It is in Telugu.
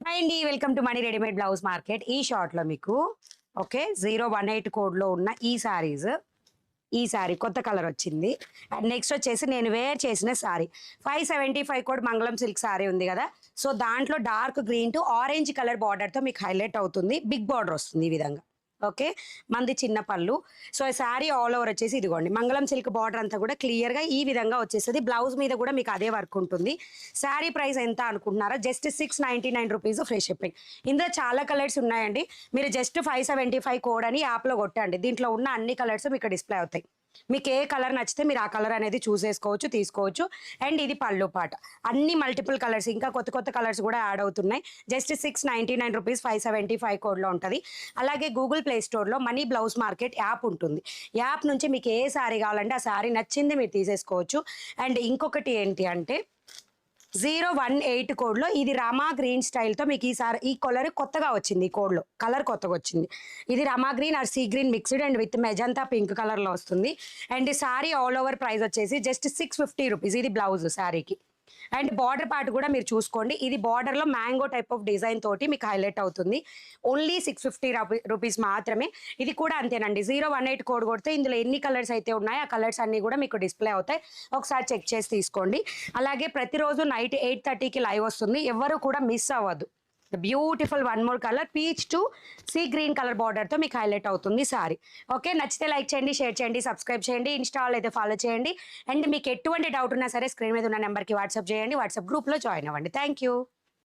హాయ్ అండి, welcome to money readymade blouse market. ఈ షార్ట్ లో మీకు ఓకే 018 కోడ్ లో ఉన్న ఈ సారీ కొత్త కలర్ వచ్చింది. అండ్ నెక్స్ట్ వచ్చేసి నేను వేర్ చేసిన సారీ 575 కోడ్ మంగళం సిల్క్ సారీ ఉంది కదా. సో దాంట్లో dark green to orange colour border తో మీకు హైలైట్ అవుతుంది. బిగ్ బార్డర్ వస్తుంది ఈ విధంగా. ఓకే, మంది చిన్న పళ్ళు. సో ఈ శారీ ఆల్ ఓవర్ వచ్చేసి ఇదిగోండి మంగళం సిల్క్ బార్డర్ అంతా కూడా క్లియర్ గా ఈ విధంగా వచ్చేస్తుంది. బ్లౌజ్ మీద కూడా మీకు అదే వర్క్ ఉంటుంది. శారీ ప్రైస్ ఎంత అనుకుంటున్నారా? Just 699 rupees free shipping. ఇందులో చాలా కలర్స్ ఉన్నాయండి. మీరు జస్ట్ 575 కోడ్ అని యాప్లో కొట్టండి. దీంట్లో ఉన్న అన్ని కలర్స్ మీకు డిస్ప్లే అవుతాయి. మీకు ఏ కలర్ నచ్చితే మీరు ఆ కలర్ అనేది చూసేసుకోవచ్చు, తీసుకోవచ్చు. అండ్ ఇది పళ్ళు పాట, అన్ని మల్టిపుల్ కలర్స్, ఇంకా కొత్త కొత్త కలర్స్ కూడా యాడ్ అవుతున్నాయి. జస్ట్ 699 రూపీస్ 575 కోడ్లో ఉంటుంది. అలాగే గూగుల్ ప్లే స్టోర్లో మనీ బ్లౌజ్ మార్కెట్ యాప్ ఉంటుంది. యాప్ నుంచి మీకు ఏ శారీ కావాలంటే ఆ శారీ నచ్చింది మీరు తీసేసుకోవచ్చు. అండ్ ఇంకొకటి ఏంటి అంటే 018 కోడ్లో ఇది రామా గ్రీన్ స్టైల్తో మీకు ఈసారి ఈ కలర్ కొత్తగా వచ్చింది. ఈ కోడ్లో కలర్ కొత్తగా వచ్చింది. ఇది Rama green are sea green mixed and with magenta pink కలర్లో వస్తుంది. అండ్ ఈ సారీ ఆల్ ఓవర్ ప్రైస్ వచ్చేసి జస్ట్ 650 రూపీస్. ఇది బ్లౌజ్ శారీకి. అండ్ బార్డర్ పార్ట్ కూడా మీరు చూసుకోండి. ఇది బార్డర్లో మ్యాంగో టైప్ ఆఫ్ డిజైన్ తోటి మీకు హైలైట్ అవుతుంది. ఓన్లీ 650 రూపీస్ మాత్రమే. ఇది కూడా అంతేనండి. 018 కోడ్ కొడితే ఇందులో ఎన్ని కలర్స్ అయితే ఉన్నాయో ఆ కలర్స్ అన్ని కూడా మీకు డిస్ప్లే అవుతాయి. ఒకసారి చెక్ చేసి తీసుకోండి. అలాగే ప్రతిరోజు నైట్ 8:30కి లైవ్ వస్తుంది. ఎవరు కూడా మిస్ అవ్వద్దు. Beautiful one more colour peach to sea green colour బార్డర్తో మీకు హైలైట్ అవుతుంది సారీ. ఓకే, నచ్చితే లైక్ చేయండి, షేర్ చేయండి, సబ్స్క్రైబ్ చేయండి, ఇన్స్టాల్ అయితే ఫాలో చేయండి. అండ్ మీకు ఎటువంటి డౌట్ ఉన్నా సరే స్క్రీన్ మీద ఉన్న నెంబర్కి వాట్సాప్ చేయండి. వాట్సాప్ గ్రూప్లో జాయిన్ అవ్వండి. Thank you.